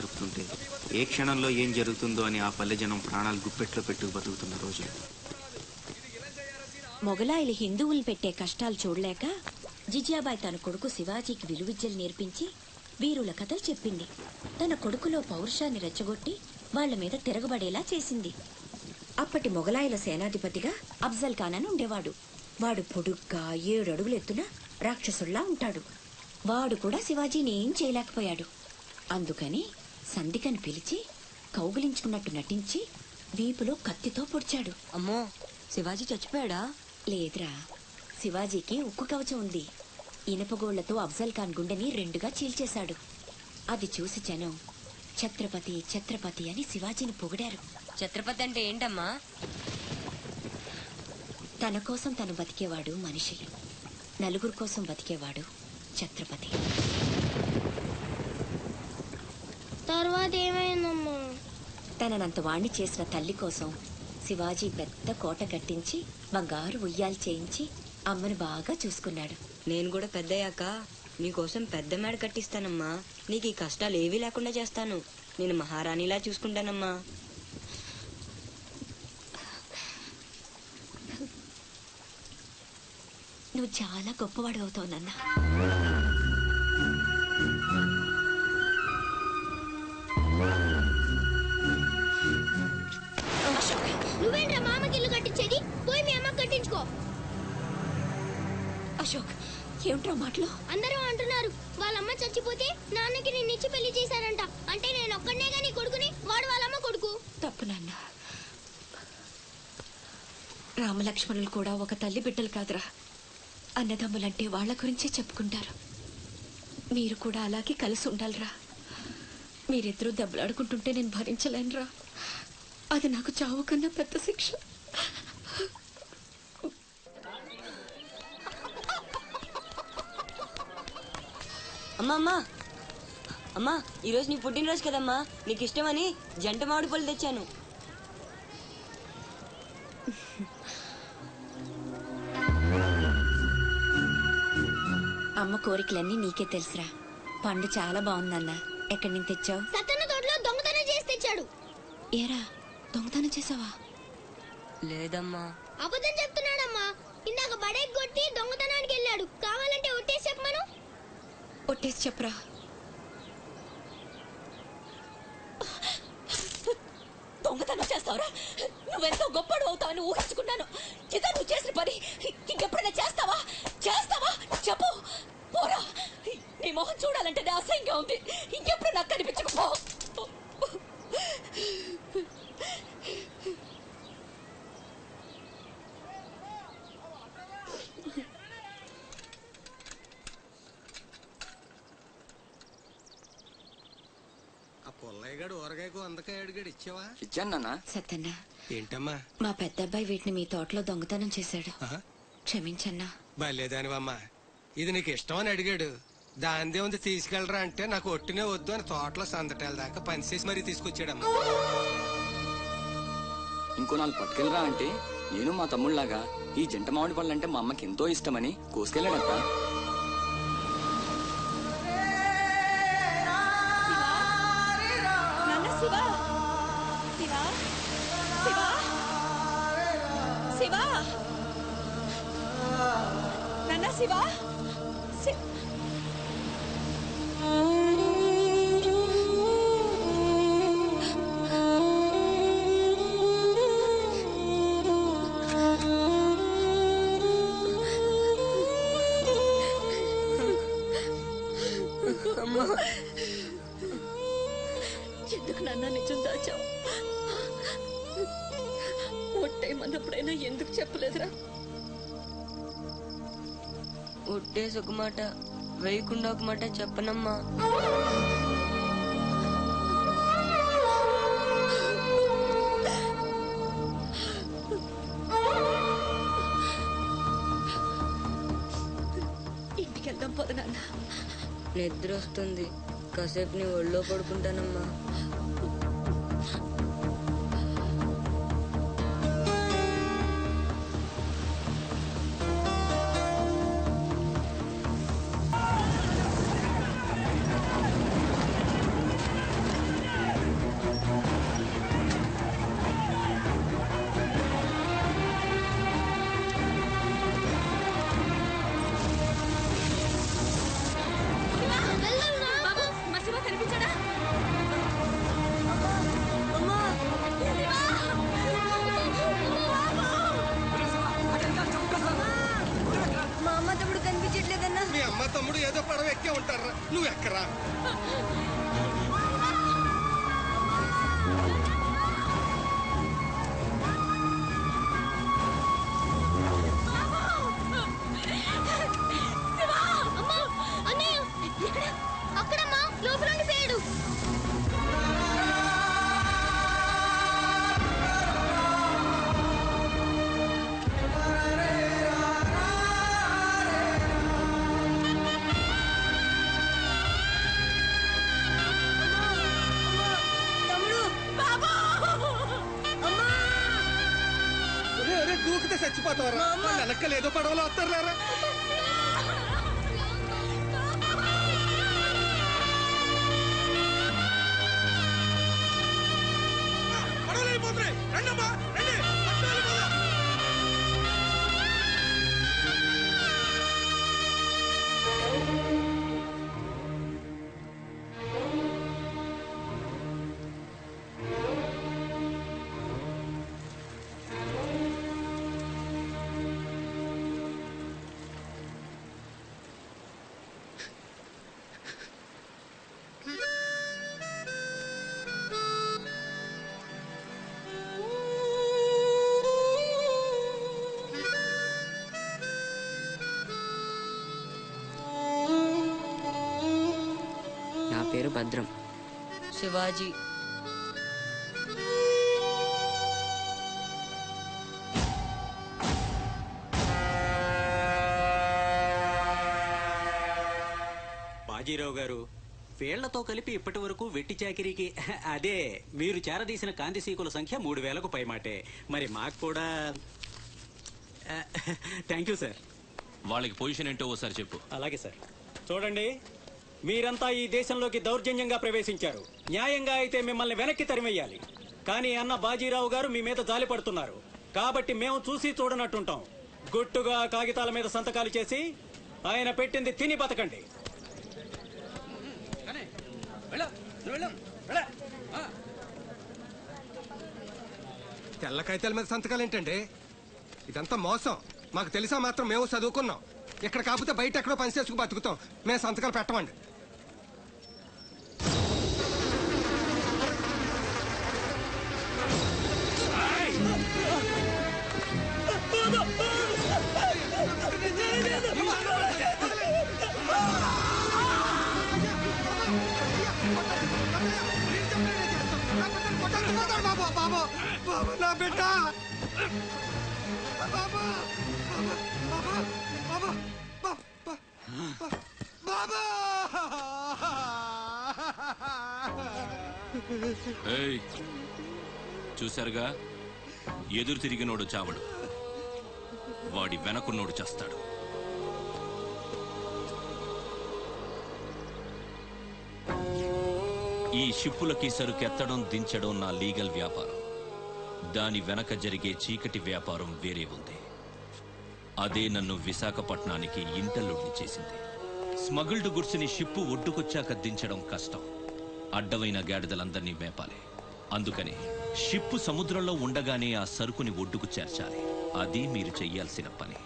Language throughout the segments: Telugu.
జరుగుతుంటే ఏ క్షణంలో ఏం జరుగుతుందో అని ఆ పల్లె జనం ప్రాణాలు గుప్పెట్లో పెట్టు బతుకుతున్న రోజులు. మొగలాయిలు హిందువులు పెట్టే కష్టాలు చూడలేక జిజియాబాయి తన కొడుకు శివాజీకి విలువిద్యలు నేర్పించి వీరుల కథలు చెప్పింది. తన కొడుకులో పౌరుషాన్ని రెచ్చగొట్టి వాళ్ల మీద తిరగబడేలా చేసింది. అప్పటి మొగలాయిల సేనాధిపతిగా అఫ్జల్ ఖాన్ అని ఉండేవాడు. వాడు పొడుగ్గా 7 అడుగులు ఎత్తున రాక్షసుల్లా ఉంటాడు. వాడు కూడా శివాజీని ఏం చేయలేకపోయాడు. అందుకని సంధికని పిలిచి కౌగిలించుకున్నట్టు నటించి వీపులో కత్తితో పొడిచాడు. అమ్మో, శివాజీ చచ్చిపోయాడా? లేదురా, శివాజీకి ఉక్కు కవచం ఉంది. ఇనపగోళ్లతో అఫ్జల్ ఖాన్ గుండెని 2గా చీల్చేశాడు. అది చూసి జనం ఛత్రపతి ఛత్రపతి అని శివాజీని పొగిడారు. ఛత్రపతి అంటే ఏంటమ్మా? తన కోసం తను బతికేవాడు మనిషి, నలుగురు కోసం బతికేవాడు ఛత్రపతి. తర్వాత ఏమైందమ్మా? తననంత వాణ్ణి చేసిన తల్లి కోసం శివాజీ పెద్ద కోట కట్టించి బంగారు ఉయ్యాలు చేయించి అమ్మను బాగా చూసుకున్నాడు. నేను కూడా పెద్దయ్యాక నీకోసం పెద్ద మేడ కట్టిస్తానమ్మా. నీకు ఈ కష్టాలు ఏవీ లేకుండా చేస్తాను. నేను మహారాణిలా చూసుకుంటానమ్మా. నువ్వు చాలా గొప్పవాడు అవుతావు నాన్న. నువ్వేంట్రా మామకి ఇల్లు కట్టించేది? పోయి మీ అమ్మ కట్టించుకో. అశోక్, ఏమిట్రా మాటలు? అందరూ అంటున్నారు వాళ్ళమ్మ చచ్చిపోతే నాన్నకి నిన్నిచ్చి పెళ్లి చేశారంట. అంటే నేను ఒక్కడనేగా నీ కొడుకుని, వాడు వాళ్ళమ్మ కొడుకు. తప్పు నాన్న. రామలక్ష్మణులు కూడా ఒక తల్లి బిడ్డలు కాదురా. అన్నదమ్ములంటే వాళ్ళ గురించే చెప్పుకుంటారు. మీరు కూడా అలాగే కలిసి ఉండాలిరా. మీరిద్దరూ దెబ్బలాడుకుంటుంటే నేను భరించలేనురా. అది నాకు చావు కన్నా పెద్ద శిక్ష. అమ్మా అమ్మా అమ్మా, ఈరోజు నీ పుట్టినరోజు కదమ్మా. నీకు ఇష్టమని జంట మామిడి పళ్ళు తెచ్చాను. అమ్మ కోరికలన్నీ నీకే తెలుసురా. పండు చాలా బాగుందన్న. ఎక్కడి నుంచి తెచ్చావు? సత్తన్న తోటలో దొంగతనం చేసి తెచ్చాడు. ఏరా, దొంగతనం చేసావా? లేదమ్మా. అబద్ధం చెప్తున్నాడమ్మా. ఇందాక బడేకి కొట్టి దొంగతనానికి వెళ్ళాడు. కావాలంటే ఒట్టేసి చెప్పమను. ఒట్టేసి చెప్పరా. దొంగతనం చేస్తావరా? నువ్వెంతో గొప్పడు అవుతావని ఊహించుకున్నాను. ఇదా నువ్వు చేసిన పని? ఇంకెప్పుడైనా చేస్తావా? చేస్తావా? చెప్పు. పోరా, నీ మొహం చూడాలంటే అసహ్యంగా ఉంది. ఇంకెప్పుడు నాకు కనిపించకపో. పుల్లయ్యగాడు ఊరగాయకు వందకాయ అడిగాడు, ఇచ్చావా? ఇచ్చాను. సత్తన్నా, ఏంటమ్మా? మా పెద్దబ్బాయి వీటిని మీ తోటలో దొంగతనం చేశాడు. క్షమించన్నా. బలేదానివమ్మా. ఇది నీకు ఇష్టం అని అడిగాడు. దానిదే ఉంది, తీసుకెళ్ళరా అంటే నాకు ఒట్టినే వద్దు అని తోటలో సందటాల దాకా పనిచేసి మరీ తీసుకొచ్చాడమ్మా. ఇంకో 4 పట్టుకెళ్ళరా అంటే నేను మా తమ్ముళ్లాగా ఈ జంట మామిడి పళ్ళు అంటే మా అమ్మకి ఎంతో ఇష్టమని కోసుకెళ్ళాడట. ఎందుకు నాన్న నిజం దాచావు? ఒట్టేయమన్నప్పుడైనా ఎందుకు చెప్పలేదురా? ఒట్టేసి ఒక మాట, వేయకుండా ఒక మాట చెప్పనమ్మా. ఇంటికి వెళ్దాం పోదు నాన్న. నిద్ర వస్తుంది. కాసేపు నీ ఒళ్ళో పడుకుంటానమ్మా. నువ్వు ఎక్కరా. అమ్మా అన్నయ్య అక్కడమ్మా లోపల ఉండిపోయాడు. దూకితే చచ్చిపోతావరా. వెనక్కలు ఏదో పడవలో వస్తారా. పడవలైపోతున్నాయి. రండమ్మా రండి. నా పేరు భద్రం. శివాజీ. బాజీరావు గారు, వీళ్లతో కలిపి ఇప్పటి వరకు వెట్టి చాకిరీకి అదే మీరు చేరదీసిన కాంతిసీకుల సంఖ్య 3000కు పైమాటే. మరి మాకు కూడా థ్యాంక్ యూ సార్. వాళ్ళకి పొజిషన్ ఏంటో ఓసారి చెప్పు. అలాగే సార్. చూడండి, మీరంతా ఈ దేశంలోకి దౌర్జన్యంగా ప్రవేశించారు. న్యాయంగా అయితే మిమ్మల్ని వెనక్కి తరిమెయ్యాలి. కానీ అన్న బాజీరావు గారు మీ మీద జాలి పడుతున్నారు. కాబట్టి మేము చూసి చూడనట్టుంటాం. గుట్టుగా కాగితాల మీద సంతకాలు చేసి ఆయన పెట్టింది తిని బతకండి. తెల్ల కాగితాల మీద సంతకాలు ఏంటండి? ఇదంతా మోసం. మాకు తెలిసా మాత్రం మేము చదువుకున్నాం. ఇక్కడ కాకపోతే బయట ఎక్కడో పని చేసుకు బతుకుతాం. మేము సంతకాలు పెట్టమండి. నా బిడ్డ ఏయ్, చూశారుగా, ఎదురు తిరిగినోడు చావడు, వాడి వెనకున్నోడు చేస్తాడు. ఈ షిప్పులకి సరుకెత్తడం దించడం నా లీగల్ వ్యాపారం. దాని వెనక జరిగే చీకటి వ్యాపారం వేరే ఉంది. అదే నన్ను విశాఖపట్నానికి ఇంటల్లుడిని చేసింది. స్మగుల్డ్ గుడ్స్ని షిప్పు ఒడ్డుకొచ్చాక దించడం కష్టం. అడ్డమైన గాడిదలందరినీ మేపాలి. అందుకని షిప్పు సముద్రంలో ఉండగానే ఆ సరుకుని ఒడ్డుకు చేర్చాలి. అది మీరు చెయ్యాల్సిన పని.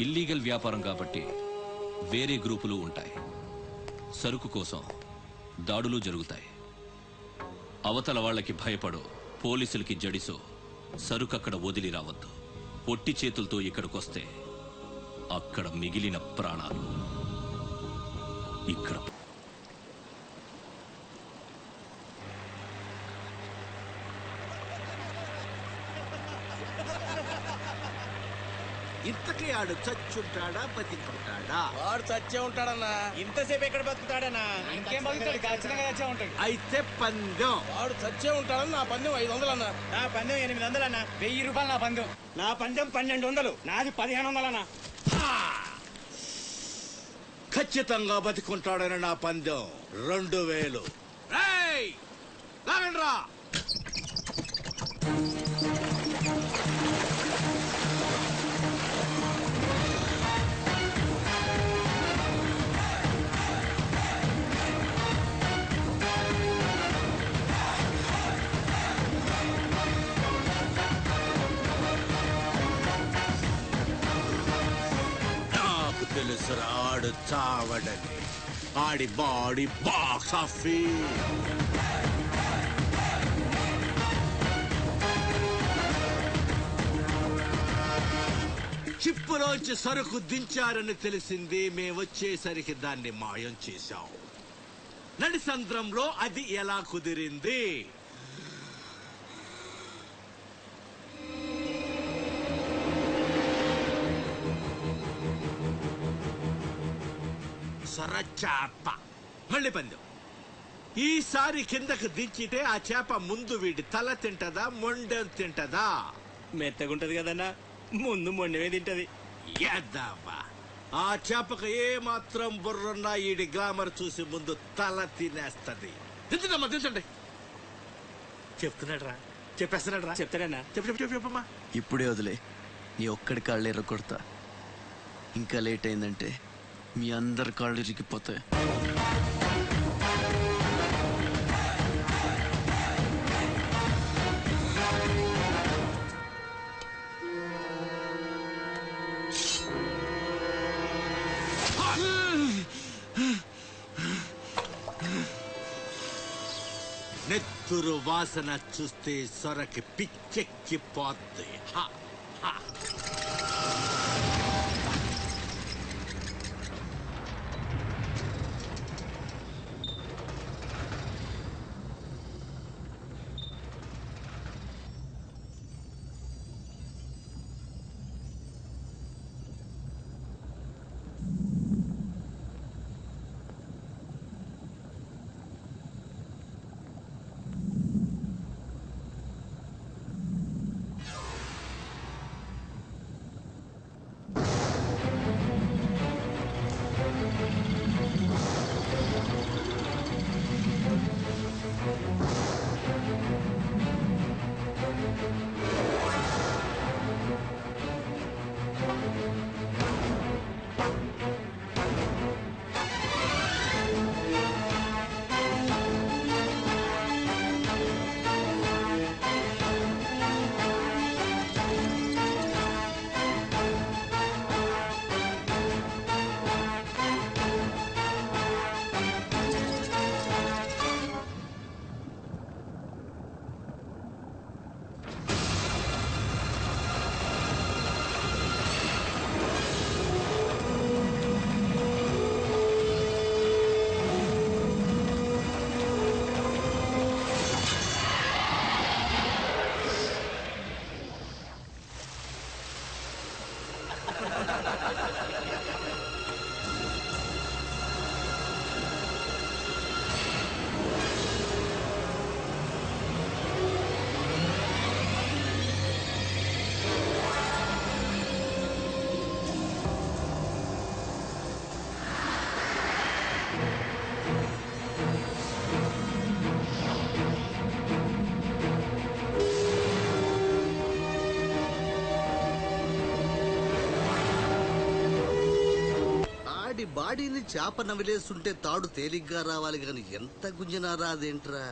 ఇల్లీగల్ వ్యాపారం కాబట్టి వేరే గ్రూపులు ఉంటాయి. సరుకు కోసం దాడులు జరుగుతాయి. అవతల వాళ్ళకి భయపడో, పోలీసులకి జడిసో సరుకు అక్కడ వదిలి రావద్దు. పొట్టి చేతులతో ఇక్కడికొస్తే అక్కడ మిగిలిన ప్రాణాలు ఇక్కడ. ఇంతకీ ఆడు చచ్చుంటాడా బతికుంటాడా? వాడు చచ్చే ఉంటాడన్నా. ఇంతసేపు ఎక్కడ బతుకుతాడనా? ఇంకేం బతుకుతాడు? ఖచ్చితంగా చచ్చే ఉంటాడు. అయితే పందెం. వాడు చచ్చే ఉంటాడని నా పందెం 500 అన్నా. నా పందెం 800 అన్నా. 1000 రూపాయలు నా పందెం. నా పందెం 1200. నాది 1500 అన్నా. ఖచ్చితంగా బతికుంటాడని నా పందెం 2000. లాగండ్రా. నాకు తెలుసు ఆడు చావడని. ఆడి బాడీ బాక్స్ ఆఫీస్. షిప్పులోంచి సరుకు దించారని తెలిసింది. మేమొచ్చేసరికి దాన్ని మాయం చేశాం. నడిసంద్రంలో అది ఎలా కుదిరింది? సొరచాప. మళ్ళీ పందెం. ఈసారి కిందకు దించితే ఆ చేప ముందు వీడి తల తింటదా, మొండెం తింటదా? మెత్తగుంటది కదన్నా, ముందు మొండమే తింటది. యాదవ్వా, ఆ చేపకు ఏ మాత్రం బుర్రున్నా ఈడి గ్లామర్ చూసి ముందు తల తినేస్తది. దించదమ్మా, దించండి. చెప్తున్నాడు రా, చెప్పేస్తున్నాడు రా. చెప్తాడన్నా. చెప్పమ్మా. ఇప్పుడే వదిలే, నీ ఒక్కడి కాళ్ళు ఎర్రకొడతా. ఇంకా లేట్ అయిందంటే మీ అందరి కాళ్ళు ఇరిగిపోతాయి. నెత్తురు వాసన చూస్తే సొరకి పిచ్చెక్కిపోద్ది. బాడీని చేప నవిలేస్తుంటే తాడు తేలిగ్గా రావాలి గాని ఎంత గుంజినా రాదేంట్రా?